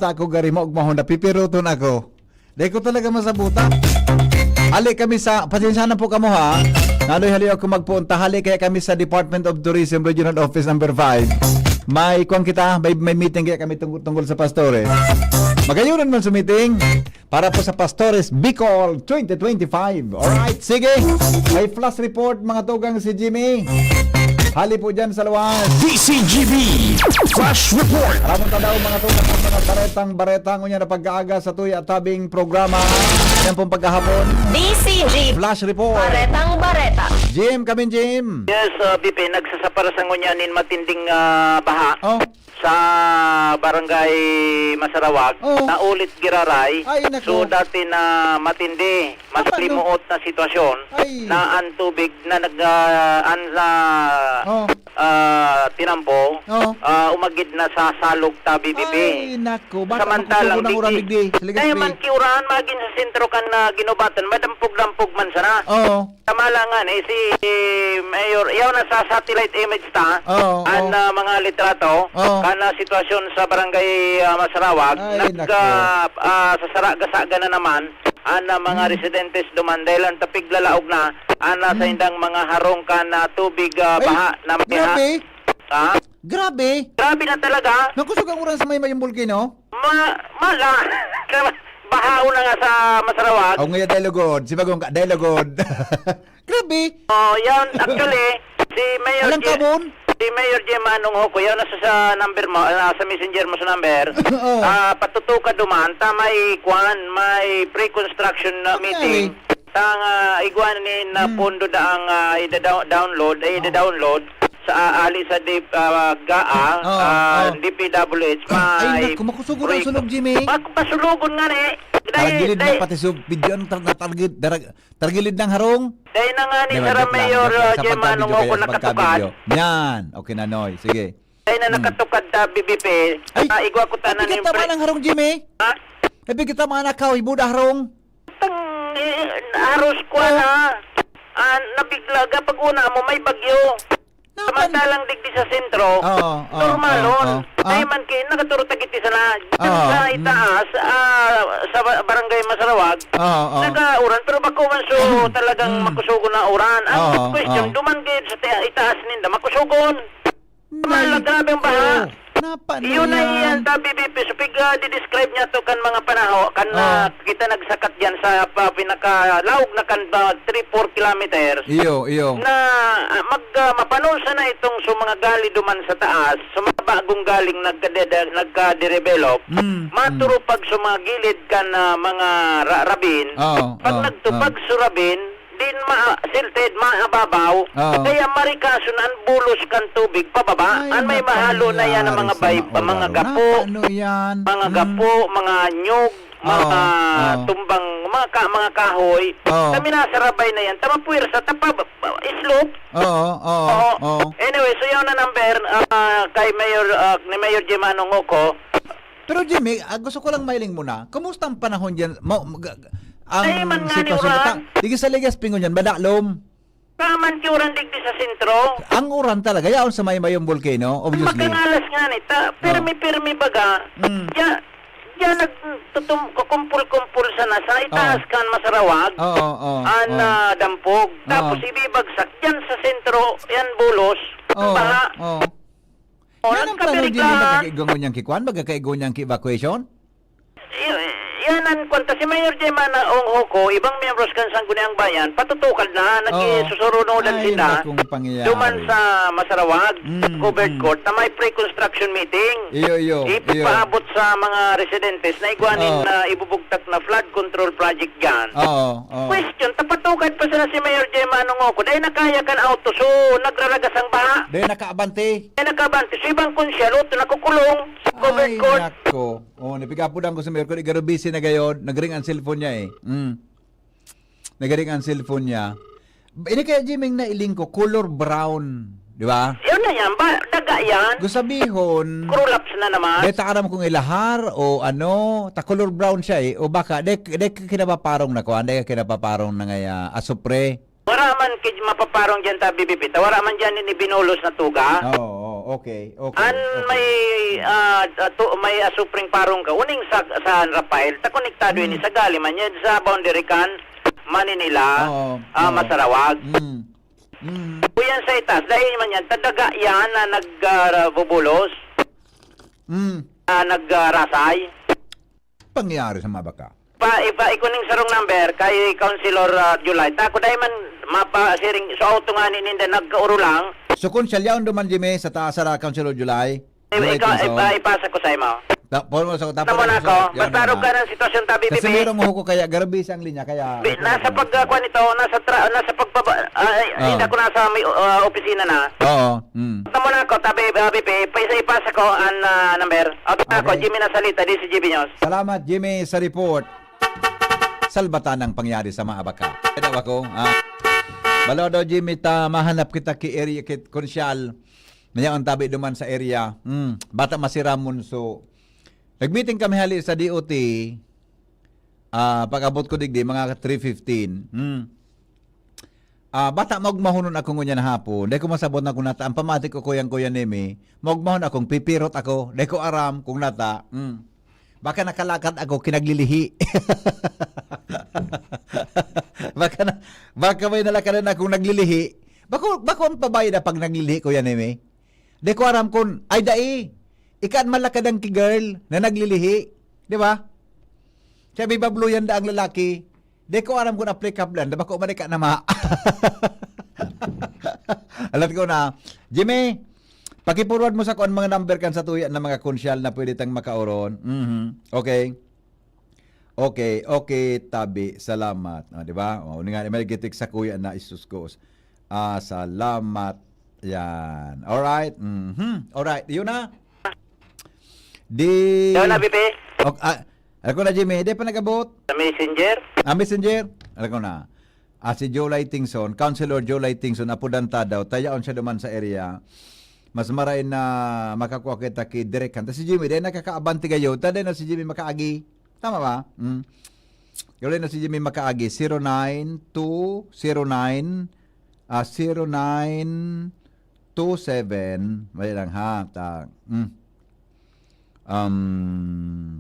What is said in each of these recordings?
bata ako gari mo, ugmahon na pipiruton ako. Dahil ko talaga masabuta. Hali kami sa, pasensya na po kamo ha. Hali ako magpunta. Hali kaya kami sa Department of Tourism Regional Office number 5. May kuwang kita, may meeting kaya kami tungkol sa Pastores. Magayunan man sa meeting para po sa Pastores Bicol 2025. Alright, sige. May flash report mga tugang si Jimmy. Hali po dyan sa luwas. DCGB Flash Report. Maraming tadaw mga tugang mga baretang unya na pag-aaga sa tuy at tabing programa. Yan pong pagkahapon. DCG Flash report. Baretang Bareta. Jim, kami Jim. Yes, BP, nagsasaparasan ngunyanin matinding baha Oh, sa barangay Masarawag. Oh. Naulit giraray. Ay, nako. So dati na matindi, mas Paano? limuot na sitwasyon Ay. na ang tubig na Oh. tinampo, Oh. umagid na sa salog ta BBP. Ay, nako. Baka Samantalang makusuko ng urang digdi. Dahil man kiurahan magin sa sentro kan na ginubatan, madampog-dampog man sana. Oo. Tamalangan si Mayor, iyaw na sa satellite image ta, Oo, ang oo. mga litrato, Oo. kana sitwasyon sa barangay Masarawag, Ay, sa Saraga-saga na naman, ang mga residentes duman dahil ang tapig lalaog na, sa indang mga harong ka na tubig baha na may Grabe. Ha? Grabe. Grabe na talaga. Nakusog ang urang sa may mayong bulkino. Mala. Bahaw na nga sa Masarawag. Ako ngayon dialogod. Si Bagong dialogod. Grabe. Oh, yan actually si Mayor Alang kabon. Si Mayor J. Manong Hoko, yan nasa sa number mo, sa messenger mo sa number. Oo. Patutuka duman, may may pre-construction meeting. Tang iguanin na pondo da ang i-download sa ali sa GAA, DPWH, Ay, naku, makusugo ng sunog, Jimmy. Pasulugon nga ni. Taragilid na pati sa video ang targilid ng harong. Dahil na nga ni Diba, Sara joke lang, Mayor joke lang. Sa J. Manong pagka-video Hoko kaya, sa nakatukad. pagka-video. Yan. Okay na, Noy. Sige. Dahil na nakatukad ta BBP, igwa ko tanan Ay, kita man ang harong, Jimmy. Ha? Ay, kita man nakaw, ibuda harong. Aros ko na. Nabigla kapag una mo may bagyo. Samantalang digdi sa sentro, normalon. Ay man kayo, nakaturo tagiti sana. Sa itaas, sa barangay Masarawag, nag-auran. Pero bako man so talagang makusugon na uran. Ang question, duman kayo sa itaas ninda, makusugon. Grabe ang baha. Yun na yan, BBP. So, di-describe niya to kan mga panaho, kan kita nagsakat yan sa pinakalaog na kan 3-4 kilometers. Iyo. Na mapanulsa na itong so mga gali duman sa taas, sa mga bagong galing nagka-develop, maturo pag sa mga gilid kan mga rabin, pag nagtupag sa rabin, din silted, maababaw, kaya marikasonan bulos kan tubig pababa. An may mahalo na yan ang mga mga gapo, mga gapo, mga nyug, mga tumbang, mga kahoy. Kami nasarabay na yan. Tama puwersa, slope. Anyway, so yun na number kay ni Mayor J. Manong Hoko. Pero Jimmy, gusto ko lang mailing muna. Kumusta ang panahon dyan? Ay, man nga ni sitwasyon. Digi sa Ligas Pingon yan, badaklom. Kaman kiuran digdi sa sentro. Ang uran talaga, yaon sa mayong volcano, obviously. Makangalas nga nita, permi baga. Ya kukumpul-kumpul sana sa itaas kan Masarawag. Dampog. Tapos ibibagsak yan sa sentro, yan bulos. Baha. Yan ang plano din yung magkakaigon niyang kikuan, magkakaigon niyang evacuation? Yan ang kwenta. Si Mayor J. Manong Hoko, ibang membros kan Sangguniang Bayan, patutukal na, nagsusurunodan sila. Duman sa Masarawag, covered court, na may pre-construction meeting. Iyo. Ipaabot sa mga residentes na iguanin na ibubugtak na flood control project yan. Question, tapatukad pa sila si Mayor J. Manong Hoko, dahil nakaya kan auto, so nagraragas ang baha. Dahil nakaabante. So ibang konsyalo, nakukulong sa covered court. Ay, nako. Napigapudan ko sa Mayor ko, igarubisi na gayon, nagring ang cellphone niya Nagring ang cellphone niya. Ini kaya Jiming na iling ko, color brown. Di ba? Yun na yan, daga yan. Gusto sabihon, Krulaps na naman. dahil takaram kong ilahar o color brown siya o baka, dahil kinapaparong na ko, dahil kinapaparong na ngaya asupre. Wala man mapaparong dyan ta BBP. Wala man dyan ni binulos na tuga. Oo. okay. An may may asupring parong ka uning sa San Rafael ta konektado ini sa gali man yan sa boundary kan Manila Masarawag. Kuyan sa itas dahil man yan tadaga yan na nagbubulos. Nagrasay. Pangyayari sa mga baka. Ikuning sarong number kay Councilor July. Tako dahil man mapasiring sa auto nga ninda nagkauro lang. So kung siya yaon duman Jimmy sa taas sa Councilor July. Ipasa ko sa imo. Tapos mo sa Tama na ako. Basta ro ka ng sitwasyon tabi kasi bibi. merong huko kaya garbis ang linya kaya Nasa pagkuha nito, nasa pagbaba, hindi ako nasa may opisina na. Oo. Tama na ako, tabi bibi, ipasa ko ang number. Okay. Ako, Jimmy Nasalita, di si GB News. Salamat Jimmy sa report. Salbatan ang pangyari sa mga baka. Daw ako. Balo daw Jimmy ta mahanap kita ki area kit konsyal. Maya ang tabi duman sa area. Bata masiramon so. Nag-meeting kami hali sa DOT. Pag-abot ko digdi mga 3:15. Bata magmahunon ako ngunya na hapon. Dahil ko masabot na kung nata. Ang pamatik ko kuyang-kuya nimi. Magmahon akong pipirot ako. Dahil ko aram kung nata. Baka nakalakad ako kinaglilihi. baka may nalakadan akong naglilihi. Bako ang pabay na pag naglilihi kuya nimi. Dahil ko aram kung ay dai. Ikaan malakad ang girl na naglilihi. Di ba? Sabi babluyan da ang lalaki. Di ko aram kung applicable. Di ba ko manika na ma? Alam ko na. Jimmy, pakipurwad mo sa kuan mga number kan sa tuya na mga konsyal na pwede tang makauron. Okay. Okay, tabi. Salamat. Di ba? Nga, may gitik sa kuya na isuskos. Salamat. Yan. Alright. Alright. Yun na. Daw na, Bibi? Alam ko na, Jimmy. Di pa nag-abot? Sa Messenger? Messenger? Alam ko na. Si Joe Lightingson, Councilor Joe Lightingson, apudanta daw. Tayaon siya duman sa area. Mas maray na makakuha kita ki direct kan. Si Jimmy, dahil nakakaabanti kayo. Taday na si Jimmy makaagi. Tama ba? Gawin na si Jimmy makaagi. 0927. May lang ha.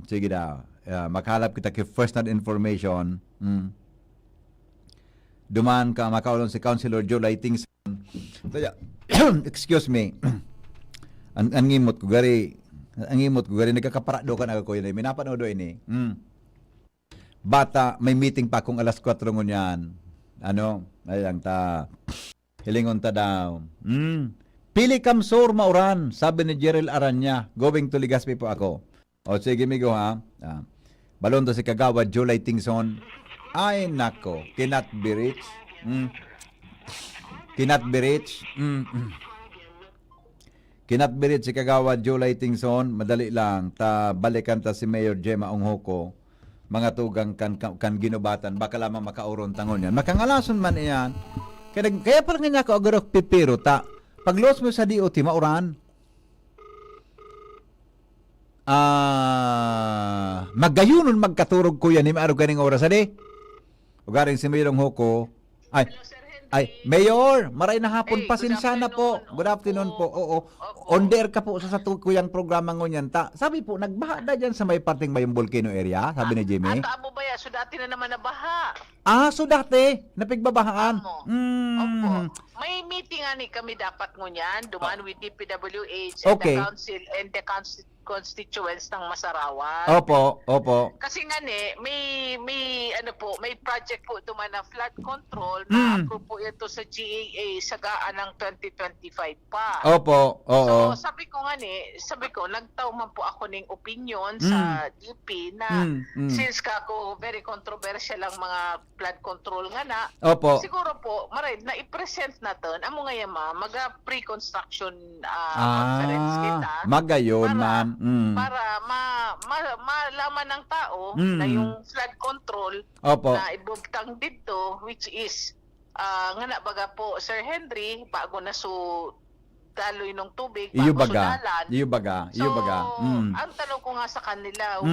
Sige daw. Makahalap kita kay first hand information. Duman ka makaulong si Councilor Joe Lightingson. Excuse me. Ang ngimot ko gari nagkakaparado ka na ko yun. Minapanood ini. Bata, may meeting pa kung alas 4 ngunyan. Ayang ta. Hilingon ta daw. Pili kamsor mauran, sabi ni Jerel Aranya. Going to Legazpi po ako. O sige, migo ha. Balon to si Kagawad Joe Lightingson. Ay nako, cannot be reached. Cannot be reached. Cannot be reached si Kagawad Joe Lightingson. Madali lang. Balikan ta si Mayor Gemma Onghoko. Mga tugang kan ginubatan. Baka lamang makauron tangon yan. Makangalason man iyan. Kaya parang nga ako agorok pipiro ta. Pag loss mo sa DOT, mauran. Magayunon magkaturog ko yan. Maaro ganing oras, adi? Ugaring si Mayroong Hoko. Ay, Mayor, maray na hapon, pasensya na po. Good afternoon po. Oo. On the air ka po sa kuyang programa ngunyan. Sabi po, nagbaha na dyan sa may parting may volcano area, sabi ni Jimmy. Amo ba ya? So dati na naman nabaha. So dati, napigbabahaan. Opo. May meeting ani kami dapat ngunyan, duman with DPWH and Okay. the council and the constituents ng Masarawan. Opo. Kasi nga may may project po duman na flood control na approve po ito sa GAA sagaan ng 2025 pa. Opo. Oo. So sabi ko nagtaw man po ako ng opinion sa DP na since kako very controversial ang mga flood control nga na. Opo. Siguro po maray na i-present natin amo nga yama pre-construction conference kita. Magayon man. Para malaman ng tao na yung flood control Opo. na ibugtang dito which is nga na baga po Sir Henry bago na daloy ng tubig Iyo bago baga. sudalan. Iyo baga. So, ang tanong ko nga sa kanila,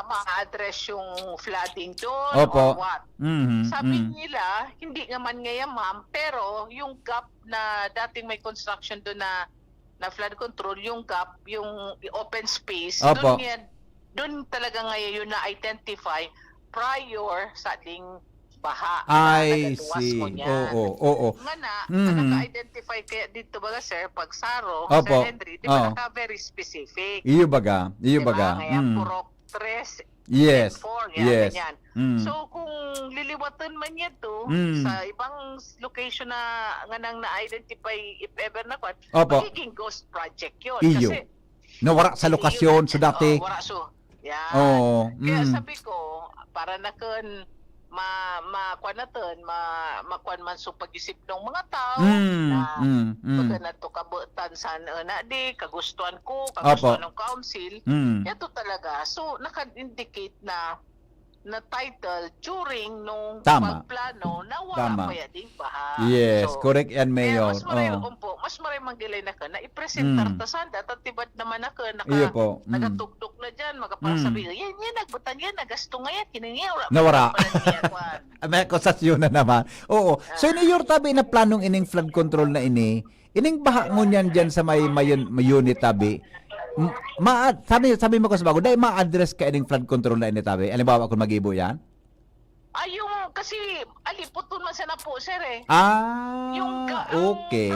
ma-address yung flooding doon Opo. or what? Mhm, Sabi mhm. nila, hindi naman ngayon ma'am, pero yung gap na dating may construction doon na flood control, yung gap, yung open space, Opo. doon talaga ngayon yun na-identify prior sa ating baha. I nagaduwas see. ko niyan. Oo. Nga na, Mhm. naka-identify kaya dito ba sir, pag Saro, Opo. Sir Henry, di ba Oo. naka-very specific? Iyo baga. Diba? Ngayon, Purok 3, Yes. 4, Yes. ganyan. Mm. So, kung liliwatan man yan to, Mm. sa ibang location na nga nang na-identify, if ever na kwan, Opo. magiging ghost project yun. Iyo. Kasi, Nawara sa lokasyon so dati. wala so. Yan. Oo. Kaya Mm. sabi ko, para na kun makuan natin, makuan man so pag-isip ng mga tao na pagka na to kabutan sa na di, kagustuhan ko, kagustuhan ng council, ito talaga. So, naka-indicate na title during nung Tama. pagplano na Tama. wala pa yating baha. Yes, So, correct yan, Mayor. kaya Oo. mas maray manggilay na ka na i-presentar ta sanda tatibad naman na ka Iyo po. nagatugtog na dyan magpasabi yan nagbutan yan nagasto nga yan kiningi Nawara. May akusasyon na naman. Oo. So, Mayor, tabi na planong ining flood control na ining baha mo niyan dyan sa may unit tabi. Sabi mo ko sa bago, dahil ma-address ka ining flood control na ini tabi. Alimbawa kung mag-ibo yan? yung kasi aliputon man sana po sir eh. Yung okay.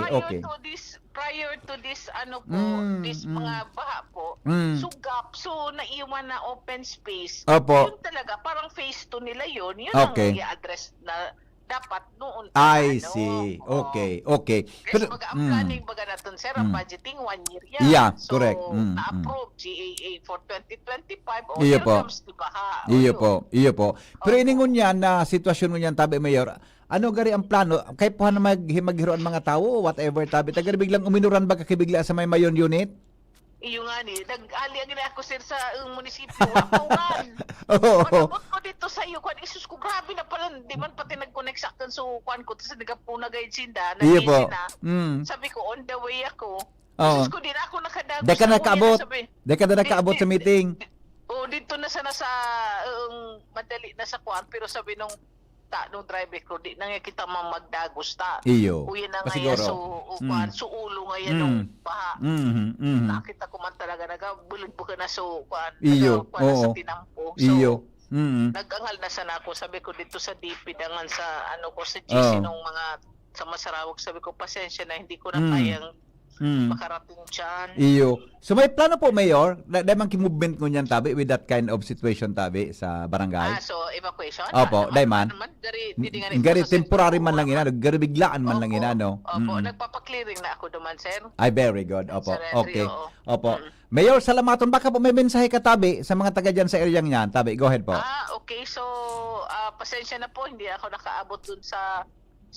Prior to this ano po, this mga baha po, sugap, so naiwan na open space. Opo. Yun talaga, parang phase 2 nila yun. Yun Okay. ang i-address na dapat noon. I see. Okay. Kasi ang planning baga natin, sir, ang budgeting 1 year yan. Yeah, so, correct. na-approve GAA for 2025. O, Iyo here po. comes the baha. Iyo po. Pero iningon yan na sitwasyon mo yan, tabi, Mayor, ano gari ang plano? Kaya po na maghiro ang mga tao, whatever, tabi. Tagari biglang uminuran ba kakibigla sa may mayon unit? Iyo nga ni, nag-ali ang ako sir sa munisipyo. Apawan. Oo. Manabot ko dito sa iyo, kwan, isus ko, grabe na pala, di man pati nag-connect sa akin so kwan ko, tapos nagapuna gayad sinda, Iyo po. na. Sabi ko, on the way ako. Oo. Isus ko din ako nakadago Di ka sa nakaabot. uwi, sabi, Di ka na nakaabot sa meeting. dito na sana sa madali na sa kwan, pero sabi nung driver ko, di na nga kita magdagos ta. Iyo. Uwi na nga Pasiguro. yan, so ulo nga yan nung baha. Mhm. Nakita ko man talaga, nagabulog ko na so kwan. Iyo. Nagakwan na sa Oo. tinampo. So, Iyo. nag-angal na sana ako, sabi ko dito sa DP, dangan sa ano ko, sa GC nung mga sa Masarawag, sabi ko, pasensya na, hindi ko na kayang makarating dyan. Iyo. So may plano po, Mayor, dahil mang movement mo niyan, tabi, with that kind of situation, tabi, sa barangay? So evacuation? Opo, dayman. Gari temporary man lang ina, gari biglaan man lang ina, no? Opo, nagpapaklearing na ako duman, sir. Ay, very good. Opo, Sir Henry, okay. oo. Opo. Mayor, salamaton. Baka po may mensahe ka, tabi, sa mga taga dyan sa area niyan. Tabi, go ahead po. Okay. So, pasensya na po, hindi ako nakaabot dun sa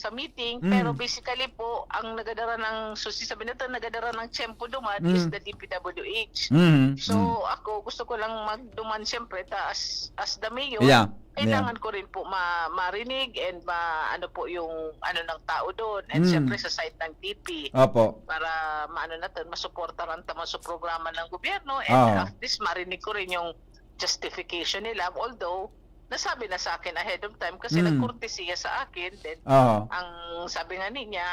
meeting, pero basically po, ang nagadara ng, sabi nito, nagadara ng tiyempo duman is the DPWH. So, ako, gusto ko lang magduman siyempre, as the mayor, Yeah. kailangan ko rin po marinig and ano po yung ano ng tao doon, and siyempre sa site ng DP. Opo. Para maano natin, masuportaran tama sa programa ng gobyerno, and at least marinig ko rin yung justification nila, although nasabi na sa akin ahead of time kasi nagkurtesiya sa akin, then ang sabi nga niya,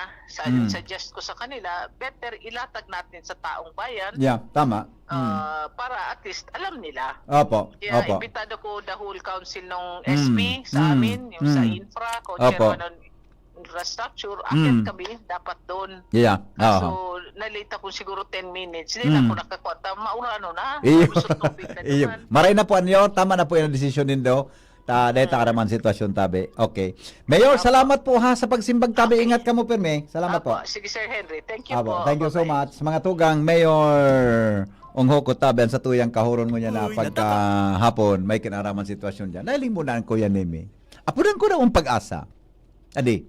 suggest ko sa kanila, better ilatag natin sa taong bayan. Yeah, tama. Para at least alam nila. Opo. Kaya Opo. imbitado ko the whole council ng SP sa amin, yung sa infra, co-chairman ng infrastructure, akin kami dapat doon. Yeah. So, nalita ko siguro 10 minutes. Hindi na ako nakakwata. Maurano na. Iyo. Gusto tubig na Iyo. naman. Maray na po anyo, tama na po yung desisyon nindo. Dahil takaraman sitwasyon, tabi. Okay. Mayor, salamat po ha sa pagsimbag, tabi. Ingat ka mo, Perme. Salamat po. Sige, Sir Henry. Thank you Apo, po. thank you so Bye-bye. much. Mga tugang, Mayor Onghoko Taben sa tuyang kahuron mo niya na pagkahapon, may kinaraman sitwasyon dyan. Nalimunan ko yan, Nemi. Apunan ko na ang pag-asa. Adi.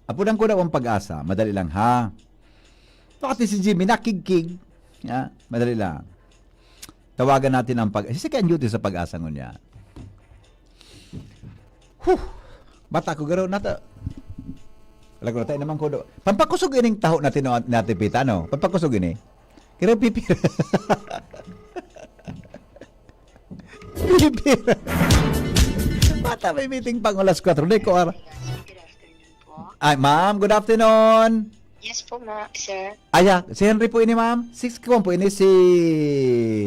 Apunan ko na ang pag-asa. Madali lang, ha? Bakit si Jimmy nakigkig? Ya, madali lang. Tawagan natin ang pag-asa. Second duty sa pag-asa ngunya. Bata ko garo nata. Lago tayo naman ko do. Pampakusog ining taho natin no, natin pita no. Pampakusog ini. Kira pipira. Pipira. Bata may meeting pang alas 4. Hindi ko ara. Good afternoon po. Ay, ma'am, good afternoon. Yes po, sir. Aya, si Henry po ini, ma'am. 6 ko po ini si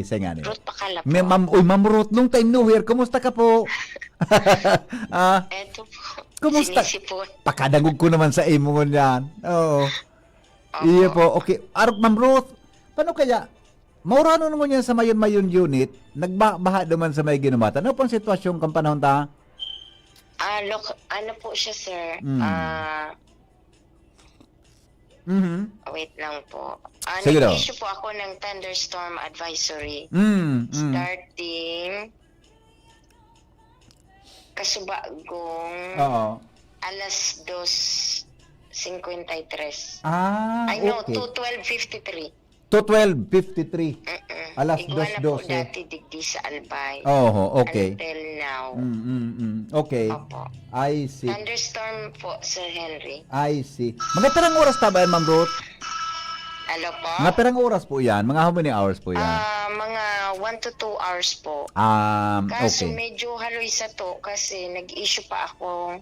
nga ni. Ruth Pakala po. Ma'am Ruth, nung time new year, kumusta ka po? Eto po. Kumusta? Sinisipon. Pakadangog ko naman sa imo yan. Oo. Iya po. Okay. Ma'am Ruth, paano kaya? Maurano naman yan sa mayon-mayon unit, nagbaha naman sa may ginumatan. Ano pong sitwasyon kang panahon ta? Ano po siya, sir? Wait lang po. Sige daw. Nag-issue po ako ng thunderstorm advisory. Starting kasubagong Oo. alas 2:53. Ah, I know, okay. 12:53. To 12:53. Alas Igwa na po 2:12. dati digdi sa Albay. Oh, okay. Until now. Okay. Opo. I see. Thunderstorm po, Sir Henry. I see. Mga perang oras ta ba yan, Ma'am Ruth? Hello po? Mga perang oras po yan? Mga how many hours po yan? Mga 1 to 2 hours po. Kaso Okay. medyo haloy sa to kasi nag-issue pa ako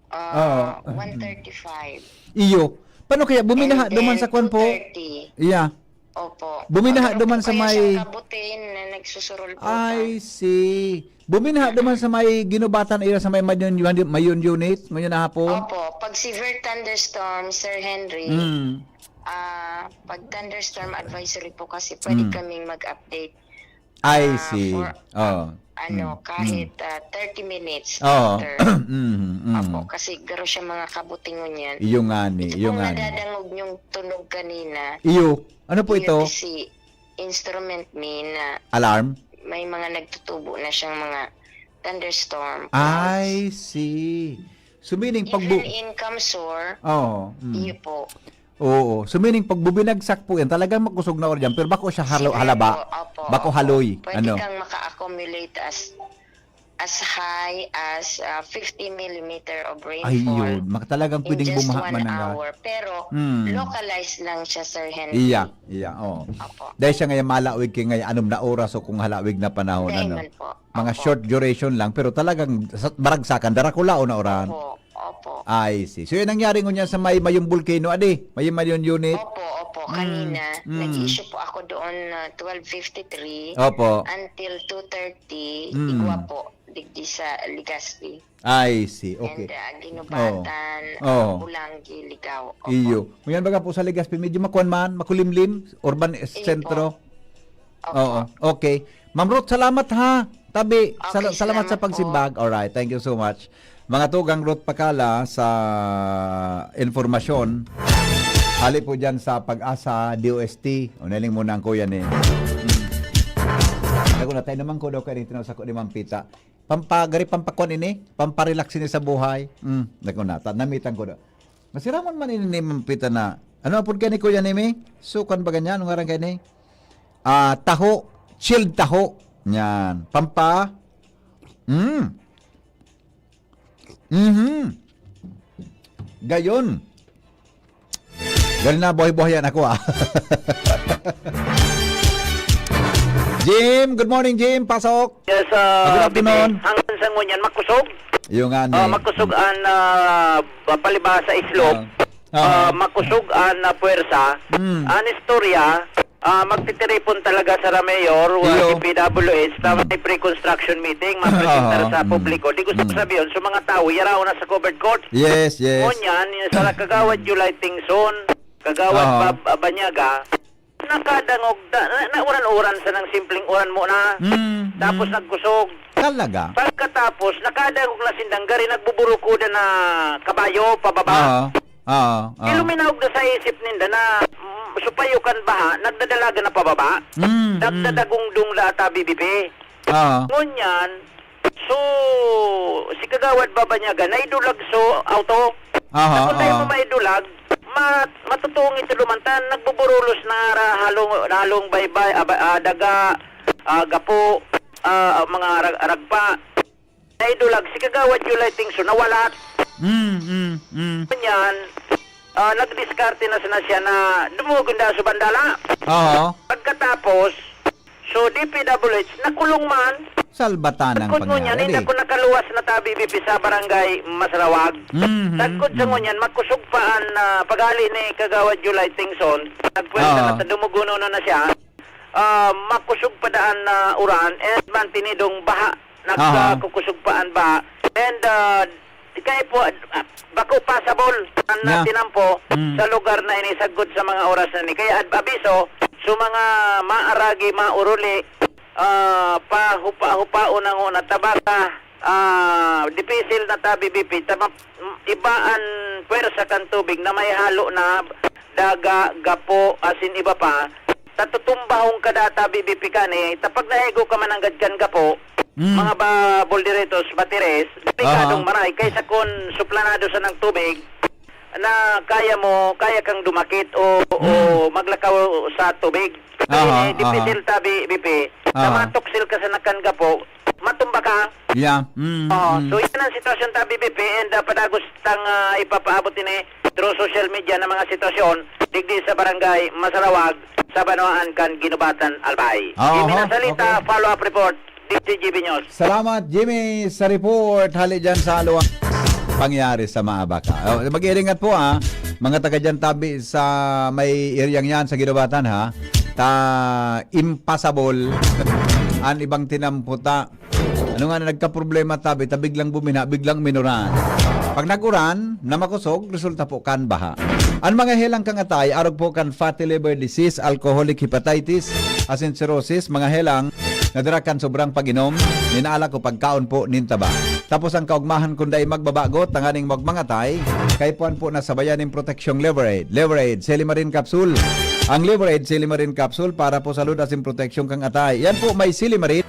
Oo. 1:35. Iyo. Paano kaya? Buminaha And duman then sa kwan po? 2:30. Yeah. Opo. Buminaha Meron duman po sa kaya may- siyang kabutin na nagsusurol po. I see. Buminaha duman sa may ginubatan ira sa may mayon unit, mayon na hapon. Opo. Pag severe thunderstorm, Sir Henry, pag thunderstorm advisory po kasi pwede kaming mag-update. I see. for- Oh. Kahit 30 minutes Oh. after. Opo, kasi garo siya mga kabutingon yan. Iyo nga ni, Ito iyo pong nga ni. nadadangog yung tunog kanina. Iyo. Ano po ito? Si instrument me na Alarm? may mga nagtutubo na siyang mga thunderstorm. I see. So meaning pag Even in Kamsur, Oh. iyo po. Oo. So meaning pag bubinagsak po yan, talagang makusog na oryan, pero bako siya halaba. Opo, Bako opo. haloy. Pwede Ano? kang maka-accumulate as high as 50 millimeter of Ay rainfall. yun. Talagang in pwedeng just bumaha 1 man nga. hour. Pero, localized lang siya, Sir Henry. Iya. Oo. Opo. Dahil siya ngayon malawig kay ngayon anom na oras o kung halawig na panahon. Ano? Dahil po. Mga Opo. short duration lang, pero talagang baragsakan. Darakula o na oran. Opo. Opo. I see. So yun nangyari ngunyan sa mayong volcano, adi. Mayon unit. Opo. Kanina, nag-issue po ako doon na 12:53 Opo. until 2:30. Igwa po, digdi sa Legazpi. I see. Okay. And Ginubatan, Oo. Bulangi, Ligaw. Opo. Iyo. Ngayon baga po sa Legazpi, medyo makuan man, makulimlim, urban sentro. Opo. Oo. Okay. Ma'am Ruth, salamat ha. Tabi. Okay, Salamat sa salamat pagsimbag. Alright. Thank you so much. Mga tugang Ruth Pakala sa informasyon. Hali po dyan sa Pag-asa DOST. Unaling muna ang kuya ni. Ako na tayo naman ko daw kayo sa ko ni Ma'am Pita. Pampakuan ini, pamparelax ini sa buhay. Nako na, namitan ko daw. Masiraman man ini ni Ma'am Pita na, ano po kaya ni kuya ni mi? Sukan ba ganyan? Anong arang kaya ni? Taho, chilled taho. Yan. Gayon. Galing na buhay-buhayan ako Jim, good morning Jim, pasok. Yes, Good afternoon. Hanggang sa ngunyan, makusog. Yung nga ni. Makusog ang palibasa islop. Makusog ang puwersa. Ang istorya, magtitiripon talaga sa Mayor, Iyo. PWS, may pre-construction meeting, mapresentar sa publiko. Di gusto ko sabihin, so mga tao, yaraw na sa covered court. Yes. Ngunyan, sa kagawad July Tingson, kagawad Banyaga, nakadangog, uran-uran sa ng simpleng uran mo na, tapos nagkusog. Talaga. Pagkatapos, nakadangog na sindanggari, nagbuburuko na kabayo, pababa. Iluminawag na sa isip ninda na supayukan baha, nagdadalaga na pababa, nagdadagungdung lata BBP. Ngunyan, so, si kagawad Babanyaga, naidulag so auto. Kung tayo mo maidulag, matutungin sa lumantan, nagbuburulos na halong baybay, daga, gapo, mga ragpa. Naidulag, si kagawad July Tingso, nawalat. Yan, nagdiskarte na siya na dumugod na sa bandala. Oo. Pagkatapos, so DPWH, nakulong man. Salbatan ang Tagkod mo niyan, hindi pangyari. ako nakaluwas na tabi BP sa barangay Masrawag. Tagkod sa ngunyan, magkusugpaan na pagali ni Kagawad July Tingson, nagpwenta na dumuguno na siya, makusugpadaan na uran, and mantinidong baha, nagkukusugpaan ba, and kaya po, bako passable na tinampo sa lugar na inisagod sa mga oras na ni. Kaya abiso, so mga maaragi, mauruli, pahupa-hupao na nguna, tabaka, dipisil na tabi BP, ibaan pwersa kan tubig na may halo na daga, gapo, asin iba pa, tatutumbahong kada tabi BP kani, tapag nahigo ka mananggad kan gapo, mga bolderetos, batires, pikadong maray, kaysa kung suplanado sa ng tubig, na kaya kang dumakit o maglakaw sa tubig. Dipisil tabi BP, na matoksil ka sa nakanga po, matumba ka. Yeah. So yan ang sitwasyon tabi BP, and padagos tang ipapaabot ini through social media na mga sitwasyon digdi sa barangay Masarawag sa Banoan kan Ginubatan Albay. Jimmy Nasalita, follow-up report, DCGB News. Salamat, Jimmy, sa report. Hali dyan sa aluwang pangyari sa Maabaka. Mag-iringat po mga taga dyan tabi sa may iryang yan sa Ginubatan impossible ang ibang tinamputa. Ano nga na nagka-problema tabi, biglang bumina, biglang minuran. Pag nag-uran, na makusog, resulta po kan baha. Ang mga helang kang atay, arog po kan fatty liver disease, alcoholic hepatitis, asin cirrhosis, mga helang nadirakan sobrang pag-inom, ninaala ko pagkaon po nintaba. Tapos ang kaugmahan kunday magbabagot, tanganing magmangatay, kay puan po na sabayan ng proteksyong Liver-Aid. Liver-Aid, Silimarin Capsule. Ang Liver-Aid, Silimarin Capsule para po sa salud asin proteksyong kang atay. Yan po may Silimarin.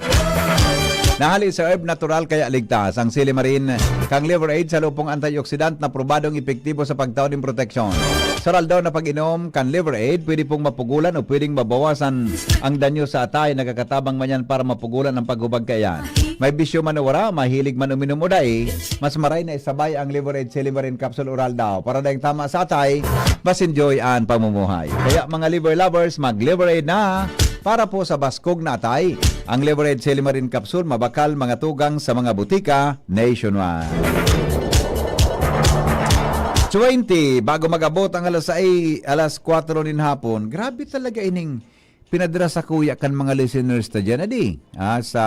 Nahali sa herb natural kaya ligtas. Ang Silimarin kang Liver-Aid sa lupong antioxidant na probadong epektibo sa pagtaon ng proteksyon. Saral daw na pag-inom kan Liver-Aid, pwede pong mapugulan o pwedeng mabawasan ang danyo sa atay. Nagkakatabang man yan para mapugulan ang paghubag kayan. May bisyo man o wala, mahilig man uminom o dahi, mas maray na isabay ang Liver-Aid Silimarin Capsule Oral daw. Para dahil tama sa atay, mas enjoy ang pamumuhay. Kaya mga liver lovers, mag-Liver-Aid na para po sa baskog na atay. Ang Liver-Aid Silimarin Capsule, mabakal mga tugang sa mga butika nationwide. 20, bago mag-abot ang alas 4 nin hapon, grabe talaga ining pinadala sa kuya kan mga listeners ta dyan, sa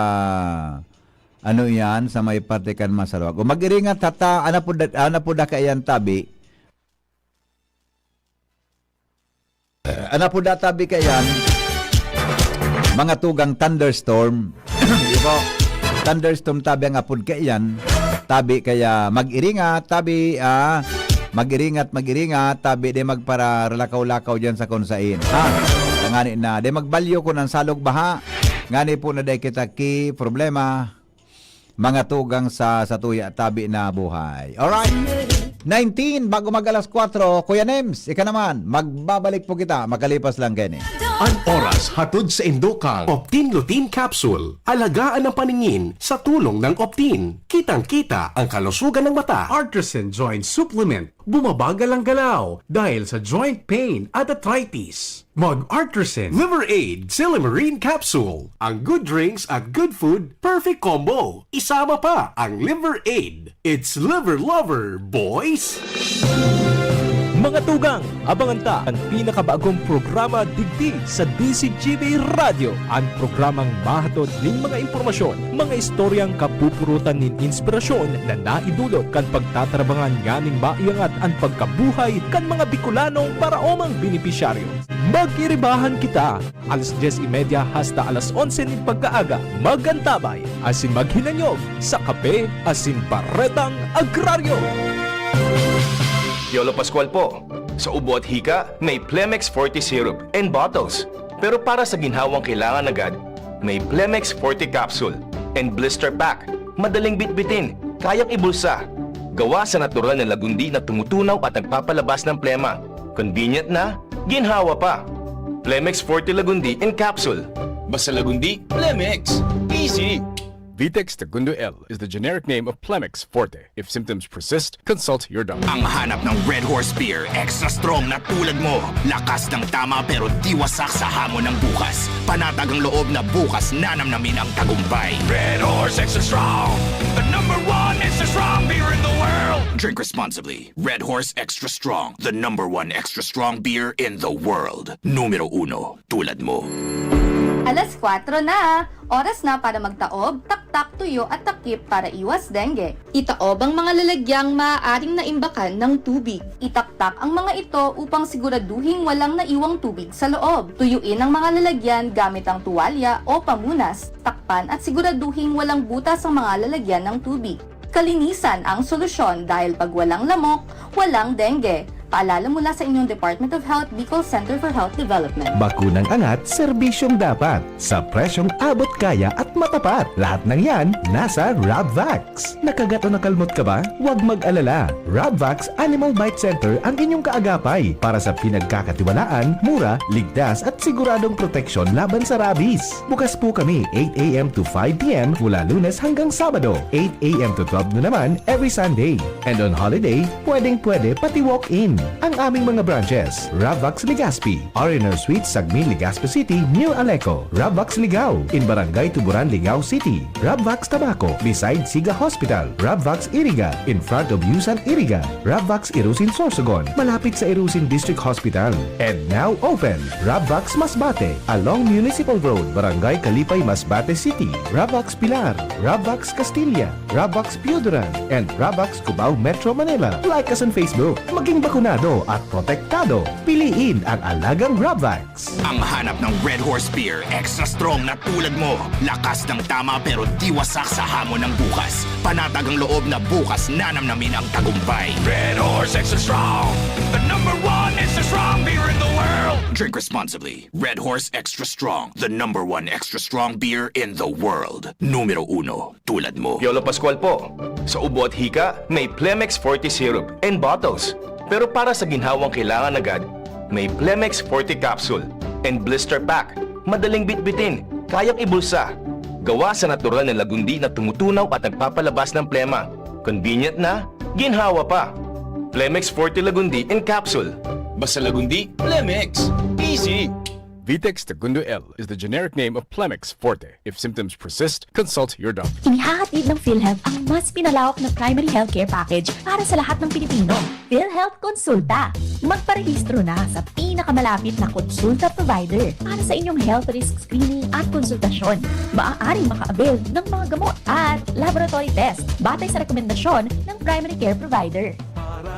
ano yan, sa may parte kan Masarawag. O mag-iringat hata, ana po da kayan tabi, ana po da tabi kayan, mga tugang thunderstorm, di ba? Thunderstorm tabi ang apod kayan, tabi kaya mag-iringat, tabi, mag-iringat, tabi de magpara lakaw-lakaw dyan sa konsain. Ngani na, de magbalyo ko ng salog baha. Ngani po na de kita ki problema, mga tugang sa tuya tabi na buhay. Alright. 19, bago mag alas 4, Kuya Nems, ika naman, magbabalik po kita, makalipas lang kini. Ang oras hatod sa Indocang Optin Lutein Capsule. Alagaan ang paningin sa tulong ng Optin. Kitang-kita ang kalusugan ng mata. Artisan Joint Supplement. Bumabagal ang galaw dahil sa joint pain at arthritis. Mag-Artisan Liver-Aid Silimarin Capsule. Ang good drinks at good food, perfect combo. Isama pa ang Liver-Aid. It's liver lover, boys! Mga tugang, abangan ta ang pinakabagong programa digdi sa DCGB Radio. Ang programang mahatod ning mga impormasyon, mga istoryang kapupurutan nin inspirasyon na naidulot kan pagtatrabangan ganing maiangat ang pagkabuhay kan mga Bicolanong paraomang benepisyaryo. Mag-iribahan kita, alas 10:30 hasta alas 11 ning pagkaaga, magantabay, asin maghinanyog sa kape, asin paretang agraryo. Yolo Pascual po. Sa ubo at hika, may Plemex Forte Syrup and bottles. Pero para sa ginhawang kailangan agad, may Plemex Forte Capsule and Blister Pack. Madaling bitbitin, kayang ibulsa. Gawa sa natural na lagundi na tumutunaw at nagpapalabas ng plema. Convenient na, ginhawa pa. Plemex Forte Lagundi and Capsule. Basta lagundi, Plemex. Easy! Vitex Segundo L is the generic name of Plemix Forte. If symptoms persist, consult your doctor. Ang hanap ng Red Horse Beer, extra strong na tulad mo. Lakas ng tama pero di wasak sa hamon ng bukas. Panatag ang loob na bukas nanamnamin ang tagumpay. Red Horse Extra Strong, the #1 extra strong beer in the world. Drink responsibly. Red Horse Extra Strong, the #1 extra strong beer in the world. Numero 1, tulad mo. Alas 4 na! Oras na para magtaob, taktak, tuyo at takip para iwas dengue. Itaob ang mga lalagyang maaaring naimbakan ng tubig. Itaktak ang mga ito upang siguraduhing walang naiwang tubig sa loob. Tuyuin ang mga lalagyan gamit ang tuwalya o pamunas. Takpan at siguraduhing walang butas ang mga lalagyan ng tubig. Kalinisan ang solusyon dahil pag walang lamok, walang dengue. Paalala mula sa inyong Department of Health, Bicol Center for Health Development. Bakunang angat, serbisyong dapat. Sa presyong abot kaya at matapat. Lahat ng yan, nasa Rabvax. Nakagat o nakalmot ka ba? Huwag mag-alala. Rabvax Animal Bite Center ang inyong kaagapay para sa pinagkakatiwalaan, mura, ligtas at siguradong proteksyon laban sa rabies. Bukas po kami 8 a.m. to 5 p.m. mula Lunes hanggang Sabado. 8 a.m. to 12 noon naman every Sunday. And on holiday, pwedeng-pwede pati walk-in. Ang aming mga branches, Rabvax Legazpi, R&R Suites, Sagmin, Legazpi City, New Aleco, Rabvax Ligao, in Barangay Tuburan, Ligao City, Rabvax Tabaco, beside Siga Hospital, Rabvax Iriga, in front of Yusan Iriga, Rabvax Irusin Sorsogon, malapit sa Irusin District Hospital, and now open, Rabvax Masbate, along Municipal Road, Barangay Kalipay, Masbate City, Rabvax Pilar, Rabvax Castilla, Rabvax Pioduran, and Rabvax Cubao Metro Manila. Like us on Facebook, maging bakunado at protektado. Piliin ang alagang Rabvax. Ang hanap ng Red Horse Beer, extra strong na tulad mo. Lakas ng tama pero di wasak sa hamon ng bukas. Panatag ang loob na bukas nanamnamin ang tagumpay. Red Horse Extra Strong, the #1 extra strong beer in the world. Drink responsibly. Red Horse Extra Strong, the #1 extra strong beer in the world. Numero 1, tulad mo. Piolo Pascual po. Sa ubo at hika, may Plemix Forte Syrup and bottles. Pero para sa ginhawang kailangan agad, may Plemix Forte Capsule and Blister Pack. Madaling bitbitin, kayang ibulsa. Gawa sa natural na lagundi na tumutunaw at nagpapalabas ng plema. Convenient na, ginhawa pa. Plemix Forte Lagundi and Capsule. Basta lagundi, Plemix. Easy! Vitex Segundo L is the generic name of Plemix Forte. If symptoms persist, consult your doctor. Inihahatid ng PhilHealth ang mas pinalawak na primary healthcare package para sa lahat ng Pilipino. PhilHealth Konsulta. Magparehistro na sa pinakamalapit na konsulta provider para sa inyong health risk screening at konsultasyon. Maaaring maka-avail ng mga gamot at laboratory test batay sa rekomendasyon ng primary care provider.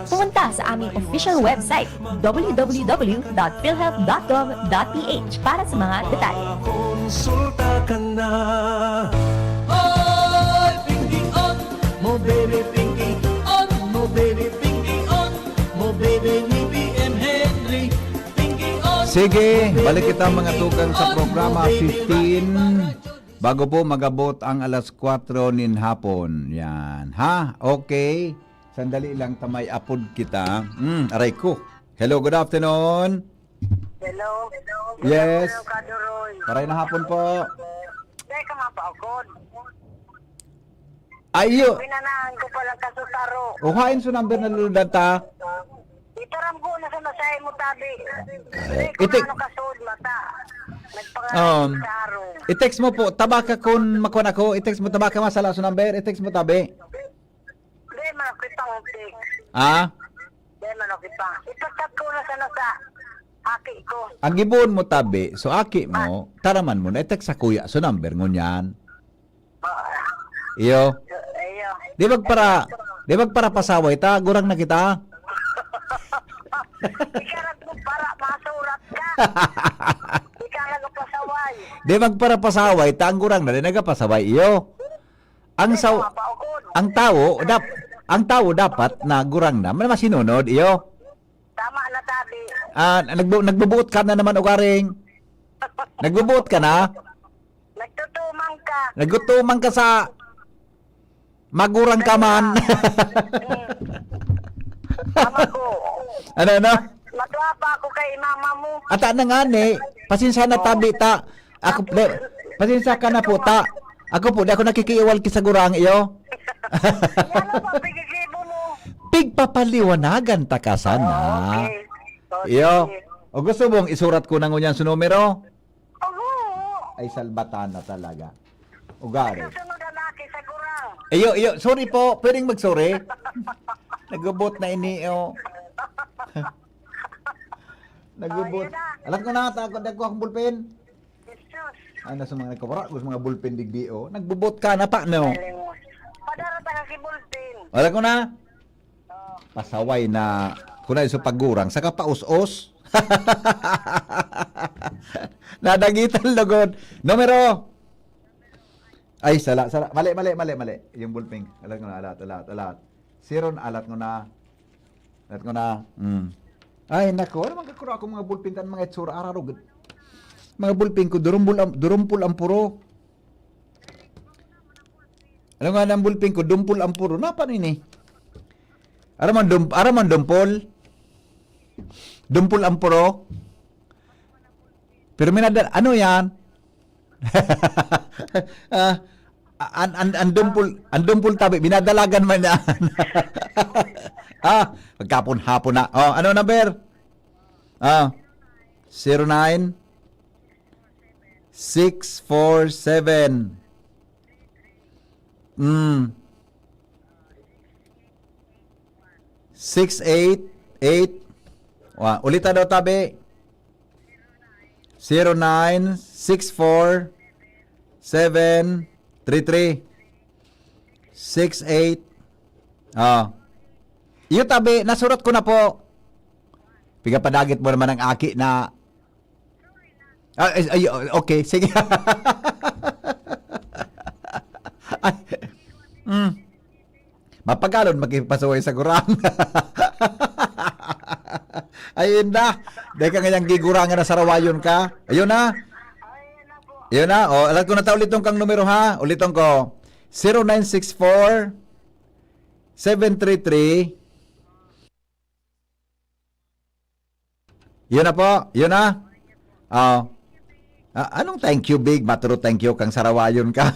Pumunta sa aming official website www.philhealth.gov.ph para sa mga detalye. Konsulta ka na. Oy, pinky on, mo baby pinky on, mo baby pinky on, mo baby ni BM Henry, pinky on. Sige, balik kita mga tugang sa programa 15 bago po magabot ang alas 4 nin hapon. Yan, ha? Okay. Sandali lang tamay apod kita. Aray ko. Hello, good afternoon. Hello. Yes. Hello, Kaduroy. Paray na hapon po. Dahil ka mapaukod. Ayo. Pinanahan ko palang kasutaro. Uhain sa number na luludan ta. Itaram ko na sa masay mo tabi. Itik. Ano kasud mata. Nagpangalan I-text mo po. Tabaka kung makuha ako. I-text mo tabaka masala sa number. I-text mo tabi. Di man ako itang utik. Ah? Di man ako itang. Ipagkat ko na sa nasa haki ko. Ang gibon mo tabi. So aki mo. Taraman mo na. I-text sa kuya. So number ngunyan. Iyo. Ayo. Di magpara pasaway ta. Gurang na kita. Ikarat mo para masurat ka. Ikarat mo pasaway. Di magpara pasaway ta. Ang gurang na rin nagapasaway. Iyo. Ang tao dapat na gurang na masinunod iyo. Tama na tabi. Nagbubuot ka na naman ugaring. Nagbubuot ka na? Nagtutumang ka sa magurang ka man. Tama ko. Ano? Matuwa pa ako kay mama mo. Ata na nga ni. Pasensya na tabi ta. Pasensya ka na po ta. Ako po, di ako nakikiiwal kisagurang iyo. Ano ba, pigigibo mo? Pigpapaliwanagan ta ka sana. Okay. So, Iyo. sige. O gusto mong isurat ko na ngunyan sa numero? Oo. Ay, salbatan na talaga. Ugari. Susunod na laki sa kurang. Iyo, sorry po. Pwedeng mag-sorry. Nagubot na ini, iyo. Nagubot. Alam ko na, takot ako akong bulpen. Jesus. Ano sa mga nagkapara, gusto mga bulpen digdi, oh. Nagbubot ka na pa, no? Padarata ka kibultin. Alam ko na. Pasaway na kunay sa paggurang saka paus-os. Nadagitan lugod. Numero. Ay, sala. Mali. Yung bulping. Alat ko na, alat. Siron, alat ko na. Ay, nako. Ano magkakuro ako mga bulping tan mga itsura ararugod. Mga bulping ko, durumpul ang puro. Ano nga ng bulping ko, dumpul ang puro. Napan ini? Araman dumpol. Dumpol ang puro. Pero minadal, ano yan? Ang dumpol tabi, binadalagan man yan. Pagkapon-hapon na. Oh, ano number? 09 647 688 ulitan daw tabi 0964 733 68 iyo tabi nasurat ko na po piga padagit mo naman ang aki na okay sige Mapagalon makipasuway sa gurang. Ayun na. Dahil ka ngayang gigurangan na sarawayon ka. Ayun na. O, alam ko na ta ulitong kang numero ha. Ulitong ko. 0964 733 Yun na po. Yun na. Anong thank you, Big? Maturo thank you kang sarawayon ka.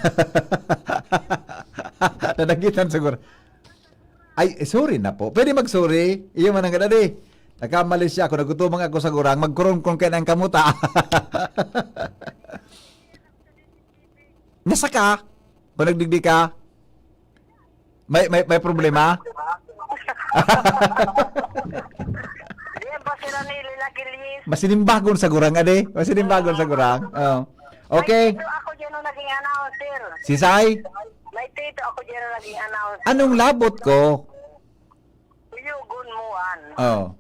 Nadagitan siguro. Ay, sorry na po. Pwede mag-sorry. Iyo man ang ganadi. Nakamali siya ako. Nagutumang ako sa gurang. Magkuron-kuron kayo ng kamuta. Nasa ka? Kung nagdigdi ka? May problema? Masinimbagon sa gurang, ade. Masinimbagon sa gurang. Oh. Okay. Ako dyan ang naging announcer. Si Sai? May tito ako dyan ang naging announcer. Anong labot ko? Uyugon muan. Oh.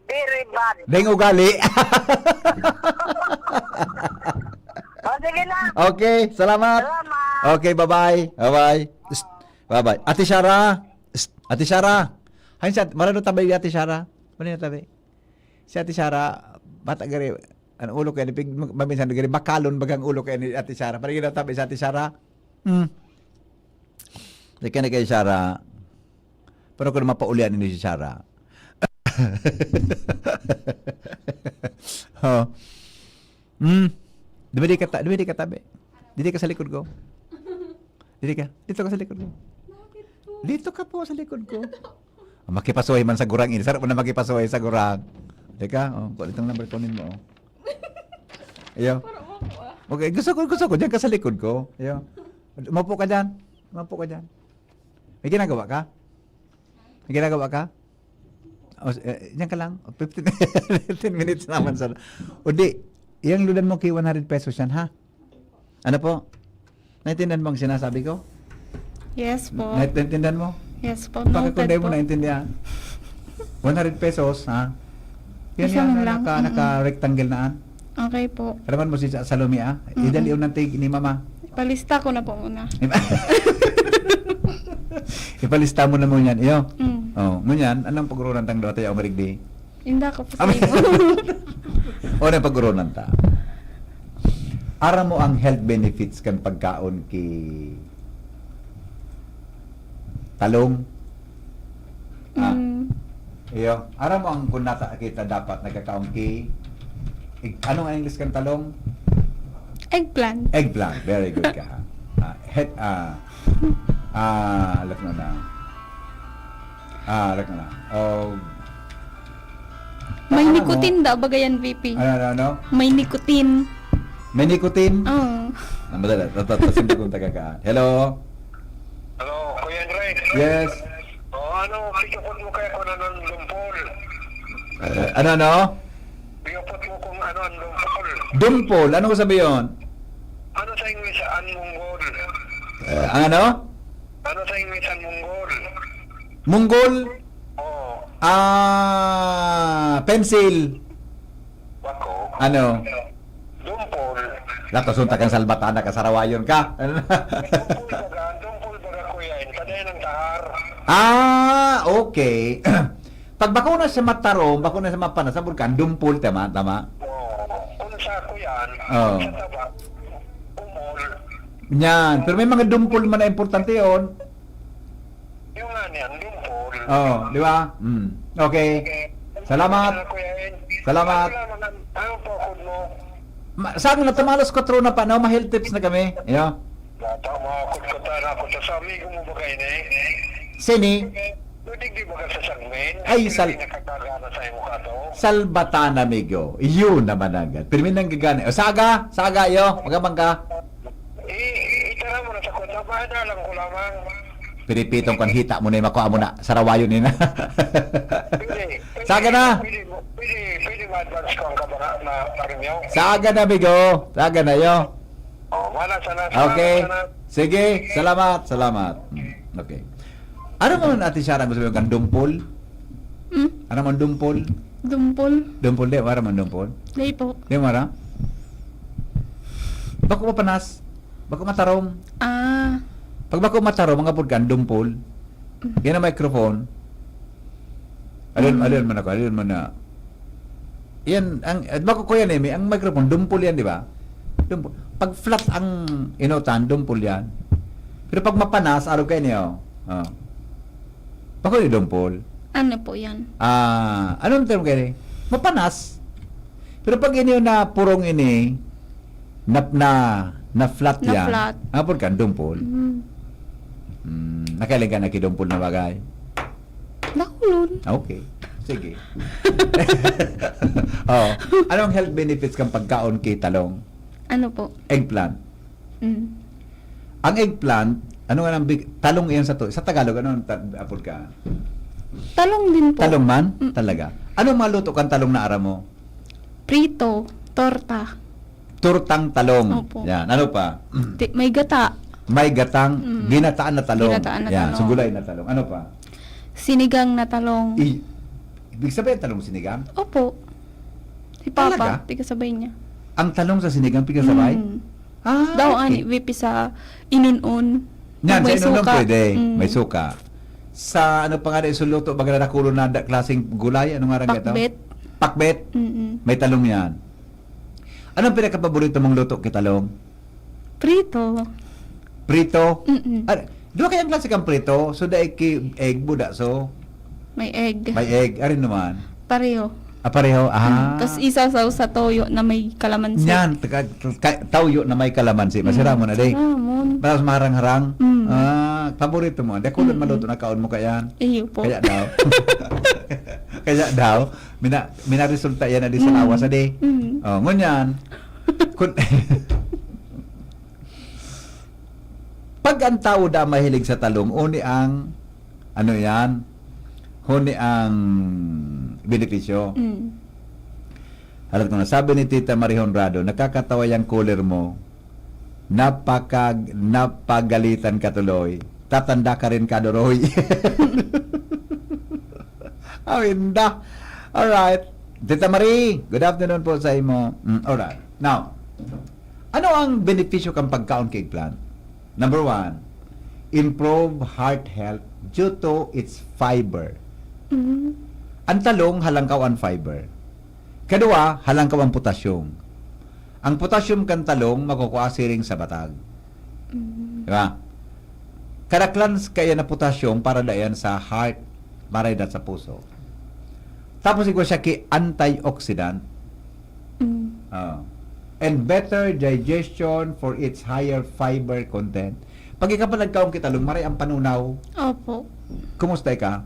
Very bad. Deng ugali. Sige na. Okay, salamat. Okay, bye-bye. Bye-bye. Bye-bye. Ate Shara. Ate Shara. Hain siya, marano tabay Ate Shara? Marano tabay? Si Ate Shara, bata gari, ang ulo ko yan, maminsan gari, bakalon bagang ulo ko yan ni Ate Shara. Parang gina tabay sa Ate Shara. Hindi ka na kay Shara. Pero kung mapaulian ni si Shara. Di ka tabi. Dito ka sa likod ko. Dito ka sa likod ko. Dito ka po sa likod ko. Makipasuhay man sa gurang ini. Sarap mo na makipasuhay sa gurang. Teka, kung itong number kunin mo. Ayaw. Okay, gusto ko. Diyan ka sa likod ko. Ayaw. Umapo ka dyan. May ginagawa ka? Diyan ka lang. 15 minutes naman sa... O di, iyang lulan mo kay 100 pesos yan, ha? Ano po? Naintindihan mo ang sinasabi ko? Yes po. Naintindihan mo? Yes po. Bakit kung Noted di mo po. naintindihan? 100 pesos, ha? Yan Isa yan, lang. naka-rectangle na. Okay po. Alaman mo si Salome, ha? Idaliw ng tig ni Mama. Palista ko na po muna. Ipalista mo na mo yan, iyo. Ngunyan, anong pagrunan tang dati yung marigdi? Inda ko po sa imo. O na pagrunan ta. Ara mo ang health benefits kan pagkaon ki talong. Iyo, ara mo ang kunata kita dapat nagkakaon ki anong ang English kan talong? Eggplant. Eggplant. Very good ka. Alam mo na. Alam mo na. May Ano? nicotine daw bagayan VP. Ano? May nicotine. May nicotine? Oh. Madala. Tatasin kong tagakaan. Hello? Hello, Kuya Andre. Yes? Pikapot mo kaya kung ano ang lumpol. Ano? Pikapot mo kung ano ang lumpol. Dumpol. Ano ko sabi yun? Ano sa English ang munggol? Ang ano? Ano sa English ang munggol? Munggol? Oo. Pencil. Bako. Ano? Dumpol. Lato sunta kang salbatana ka sarawayon ka. Dumpol baga kuya. Kaday ng tahar. Okay. Pag bakuna sa matarom, bakuna sa mapanas, sa bulkan, dumpol, tama? Oo. Kung sa kuyan, Oo. sa tabak, umol. Yan. Pero may mga dumpol man na importante yon. Yung nga niyan, dumpol. Di ba? Okay. Salamat. Salamat. Ano po kung mo? Saan na tamalos 4 na pa, no? Ma-health tips na kami. Yo. Bata mo ako na ako sa amigo mo ba kayo na Sini? Pwede di ba ka sa sagmin? Ay, Hindi nakakagana sa imo ka to. Salbatana, amigo. Yun naman agad. Pero may nanggagana. Saga, yo. Magamang ka. Itara mo na sa kota. Bahada lang ko lamang. Pinipitong kan hita mo na yung makuha mo na. Sarawayo nina. Pwede. Saga na. Pwede ma-advance ko ang kabara na parimyaw. Saga na, amigo. Saga na, yo. Wala sana. Okay. Sige. Salamat. Okay. Ano mo natin siya gusto mo yung dumpol? Ano man dumpol? Dumpol. Dumpol di. Mara man dumpol? Dahil po. Di mara? Bako mapanas. Bako matarong. Pag bako matarong, mga pudkan, dumpol. Yan ang microphone. Alin man na. Yan, bako ko yan ang microphone, dumpol yan, di ba? Dumpol. Pag flat ang inutan, dumpol yan. Pero pag mapanas, araw kayo niyo. Bako yung dumpol. Ano po yan? Anong term kayo? Mapanas. Pero pag inyo na purong ini, na flat Na yan. flat. Apod ka, dumpol. Nakailan ka nakidumpol na bagay? Nakulon. Okay. Sige. Anong health benefits kang pagkaon kay talong? Ano po? Eggplant. Ang eggplant, ano nga talong yan sa to? Sa Tagalog, ano apod ka? Talong din po. Talong man? Talaga. Anong maluto kang talong na ara mo? Prito. Torta. Turtang talong. Opo. Yan. Ano pa? May gata. May gatang, ginataan na talong. Ginataan na Yan. talong. Sugulay na talong. Ano pa? Sinigang na talong. Ibig sabihin talong sinigang? Opo. Si Talaga? Papa. Tigasabay niya. Ang talong sa sinigang pigasabay? Daw okay. ani VP sa inunon. Yan, May sa inunom suka. pwede. May suka. Sa ano pa nga na isuluto, baga na nakulo na klaseng gulay, ano nga rin ito? Pakbet. Pakbet? May talong yan. Anong pinakapaborito mong luto kay talong? Prito. Prito? Di ba kayang klase kang prito? So, daig egg buda, so? May egg. May egg. Arin naman. Pareho. Pareho? Tapos isasaw sa toyo na may kalamansi. Yan. Tawyo na may kalamansi. Masira mo na, day. Ramon. Tapos maharang-harang. Paborito mo. Di kulon maluto na kaon mo kayan. Iyo po. Kaya daw. Kaya daw. Minaresulta yan na di sa lawas, adi. Ngunyan. Pag ang tao da mahilig sa talong, uni ang ano yan? Huni ang benepisyo. Alam ko na, sabi ni Tita Marie Honrado, nakakatawa yung cooler mo, napagalitan ka tuloy, tatanda ka rin ka, Doroy. Awinda. Alright. Tita Marie, good afternoon po sa imo. Alright. Now, ano ang benepisyo kang pagkaon kay eggplant? Number 1, improve heart health due to its fiber. Ang talong, halangkaw ang fiber. Kadua, halangkaw ang potassium. Ang potassium kan talong, makukuha siring sa batag. Diba? Karaklans kaya na potassium para dayan sa heart, para dayan sa puso. Tapos ikaw siya ki antioxidant. and better digestion for its higher fiber content. Pag ikaw pa nagkaong kitalong, maray ang panunaw. Opo. Kumusta ka?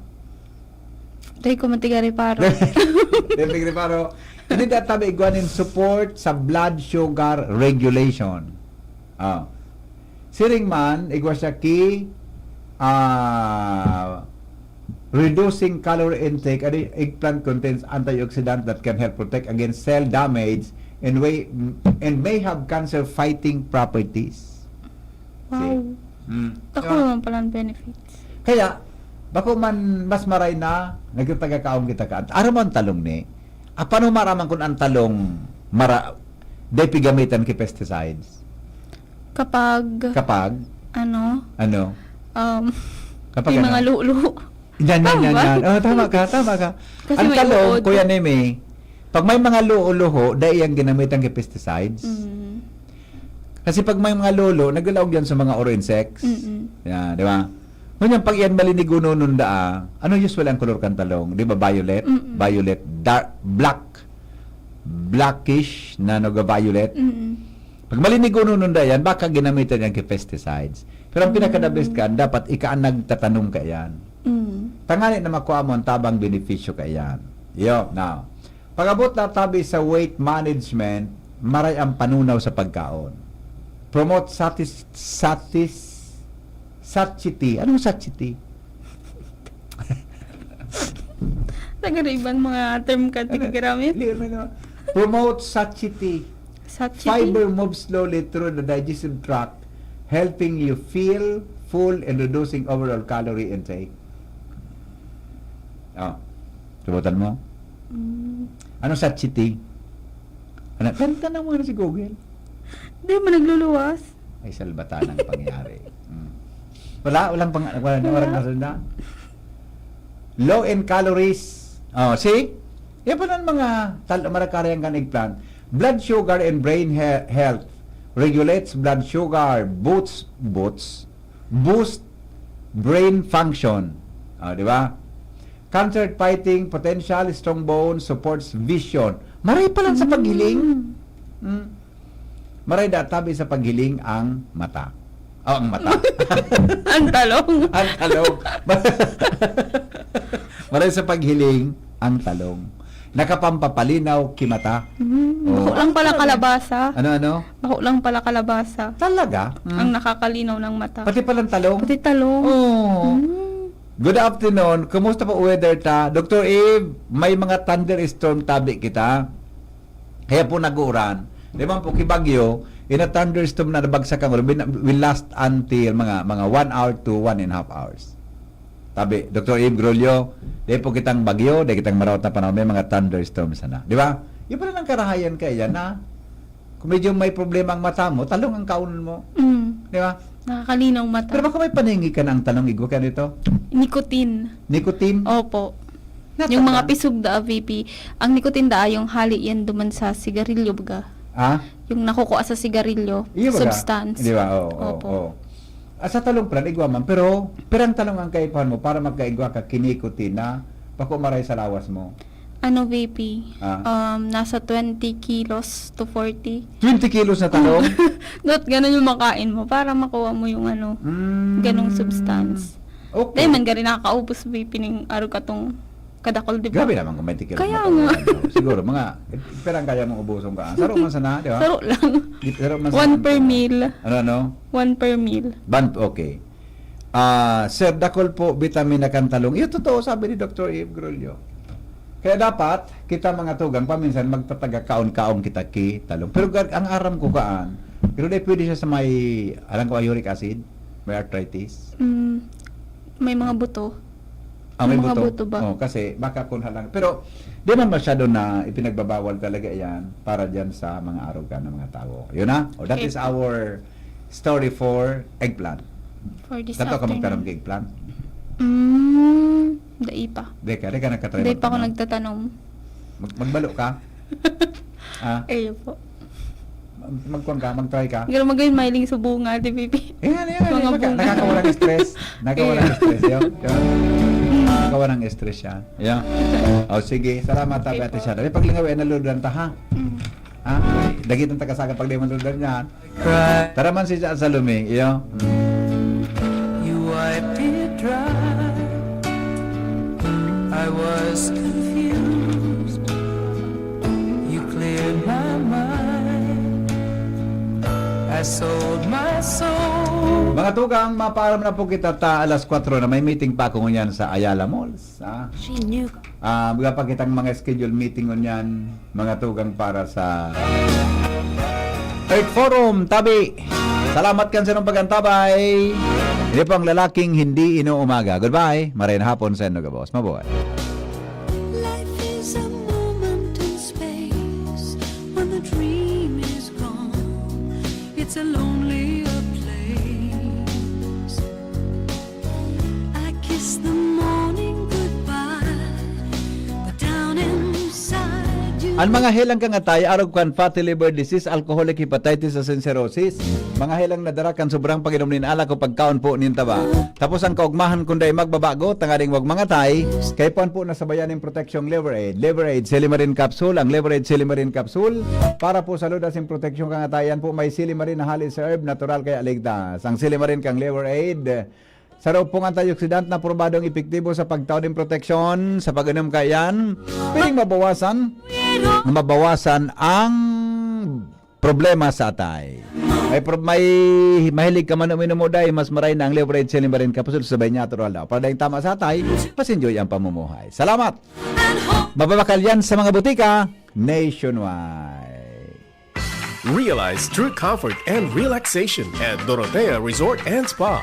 Dahil ko matigari paro. Depende paro. Hindi tabi iguanin support sa blood sugar regulation. Siring man, igwa siya ki reducing calorie intake. Eggplant contains antioxidant that can help protect against cell damage and may have cancer fighting properties. Wow. Ako naman pala ang benefits. Kaya, bako man mas maray na nagtagakaon kita ka. Araw man talong ni. Paano maraman kung ang talong day pigamitan ki pesticides? Kapag Ano? Kapag may mga lulo. Yan. Oh, tama ka. Kasi Ang may talong, uod. Kuya Nemi, pag may mga luho-luho, dahil yung ginamitan ki pesticides. Kasi pag may mga lulo, naglalaog yan sa mga oro insects. Yan, di ba? Ngunyan, pag yan malinigo nun ano usually ang color kan talong? Di ba violet? Violet, dark, blackish na violet. Pag malinigo nun yan, baka ginamitan yan ki pesticides. Pero ang pinaka-the best ka, dapat ika ang nagtatanong ka yan. Tangani na makuha mo ang tabang benepisyo ka yan. Now, pag-abot na tabi sa weight management, maray ang panunaw sa pagkaon. Promote satiety. Anong satiety? Nagariban mga term ka tigagamit. Promote satiety. Fiber moves slowly through the digestive tract, helping you feel full and reducing overall calorie intake. Subutan mo? Ano satiety? Kanta na mo si Google. Hindi mo nagluluwas. Ay, salbata ng pangyari. Walang nasunda. Low in calories. See? Yan pa ng mga marakaryang kan eggplant. Blood sugar and brain health. Regulates blood sugar. Boost brain function. Di ba? Cancer fighting potential, strong bones, supports vision. Maray pa lang sa paghiling. Maray tabi sa paghiling ang mata. Ang mata. Ang talong. Ang talong. Maray sa paghiling ang talong. Nakapampapalinaw kimata. Bako lang pala kalabasa. Ano? Bako lang pala kalabasa. Talaga? Ang nakakalinaw ng mata. Pati palang talong? Pati talong. Good afternoon. Kumusta po weather ta? Dr. Eve, may mga thunderstorm tabi kita. Kaya po nag-uuran. Di ba po kibagyo, in a thunderstorm na nabagsak ang will last until mga 1 hour to 1.5 hours. Tabi, Dr. Eve Grolio, di po kitang bagyo, di kitang marawat na panahon, may mga thunderstorms na. Di ba? Yung pala ng karahayan kaya na, kung medyo may problema ang mata mo, talong ang kaunan mo. Di ba? Nakakalinaw mata. Pero baka may paningi ka na ang talong igwa ka nito? Nicotine. Nicotine? Opo. Yung mga pisug da VP, ang nicotine da yung hali yan duman sa sigarilyo baga. Yung nakukuha sa sigarilyo, Iyo baga? substance. Di ba? Opo. Sa talong plan, igwa man. Pero ang talong ang kaipan mo para magkaigwa ka kinikotin na pakumaray sa lawas mo. Ano VP? Nasa 20 kilos to 40. 20 kilos na talong? Not ganun yung makain mo para makuha mo yung ganong substance. Okay. Dahil man gari nakakaubos VP ng araw katong kadakol, di ba? Grabe naman kung 20 kilos. Kaya na nga. Siguro, perang kaya mong ubusong ka. Saro man sana, di ba? Saro lang. Saro man 1 per meal. Ano? 1 per meal. Okay. Sir, dakol po vitamin na kantalong. Iyo, totoo, sabi ni Dr. Eve Grolio. Kaya dapat, kita mga tugang, paminsan magtataga kaon-kaon kita ki talong. Pero ang aram ko kaan, pero dahil pwede siya sa may, alam ko, uric acid, may arthritis. May mga buto. May mga buto ba? Kasi baka kung halang. Pero, di man masyado na ipinagbabawal talaga yan para dyan sa mga arogan ng mga tao. Yun na? That is our story for eggplant. For this Tato ka afternoon. magtanong kay eggplant? Dai pa. Deka nakatry. Dai pa ako nagtatanong. Magbalo ka? Ayun po. Mag-try ka? Pero magayon mailing sa bunga, di Bibi? Nakakawalang stress. Nakakawalang stress yun. Nakakawalang stress yan. Yeah. Sige, salamat tabi ate siya. Paglingawi, naludan ta ha? Dagit ang takasaga pag di man tulad niyan. Tara man si sa luming, iyo. You wiped it dry. I was confused. You cleared my mind. I sold my soul. Mga tugang, maparam na po kita ta alas 4 na may meeting pa ako ngunyan sa Ayala Malls. Mga pa kitang mga schedule meeting ngunyan, mga tugang para sa Earth Forum, tabi. Salamat kan sa nung pagantabay. Hindi pang lalaking hindi inuumaga. Goodbye. Maray na hapon sa inyo, boss. Mabuhay. Life is a moment in space when the dream is gone. It's a lonelier place. I kiss the morning goodbye, but down inside you. Ang mga helang kangatay, arog kan fatty liver disease, alcoholic hepatitis sa cirrhosis. Mga helang nadarakan sobrang pag-inom nin ala ko pagkaon po nin taba. Tapos ang kaugmahan kunday magbabago, tangaring wag mga tay, kay puan po nasabayan ng proteksyong Liver Aid. Liver Aid Silimarin Capsule, ang Liver Aid Silimarin Capsule, para po sa ludas yung proteksyong kangatayan po may Silimarin na halis sa herb, natural kaya ligtas. Ang Silimarin kang Liver Aid, sa raw pong antioxidant na probadong epektibo sa pagtao din proteksyon sa pag-inom kayan, pwedeng mabawasan ang problema sa atay. May mahilig ka man uminom mo dahil mas maray na ang Liver Aid Silimarin Capsule sabay niya natural daw. Para dahil tama sa atay, pasenjoy ang pamumuhay. Salamat! Mababakal yan sa mga butika nationwide. Realize true comfort and relaxation at Dorotea Resort and Spa.